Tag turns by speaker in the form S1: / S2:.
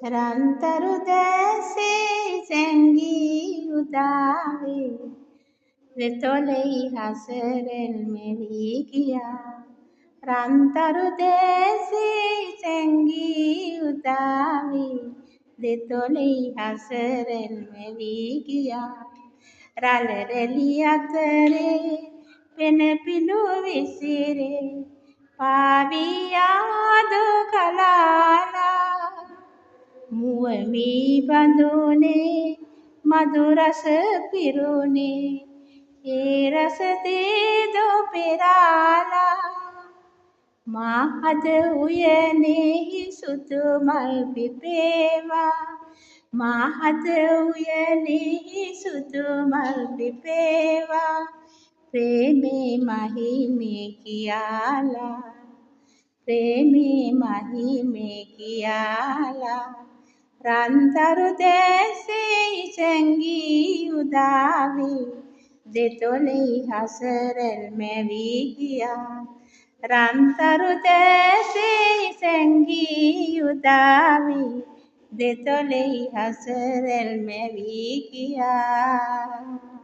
S1: රන්තරු දැසේ සැංගී උදාවේ දෙතොලෙහි හසරෙල් මෙවී ගියා. රන්තරු දැසේ සැංගී උදාවේ දෙතොලෙහි හසරෙල් මෙවී ගියා. රළ රැලි අතරේ පෙන පිඬු විසිරේ පාවී ආදු කලාලා. මුව මී බඳුනේ මధు රස පිරුනේ ඒ රස දේදෝ පෙරාලා. මා හද උයනෙහි සුදු මල් පිපේවා මා හද උයනෙහි සුදු මල් පිපේවා ප්‍රේමේ මහිමේ කියාලා ප්‍රේමේ මහිමේ කියාලා. රන්තරු දැසේ සැංගී උදාවේ දෙතොලෙහි හසරෙල් මැවී ගියා. රන්තරු දැසේ සැංගී උදාවේ දෙතොලෙහි හසරෙල් මැවී ගියා.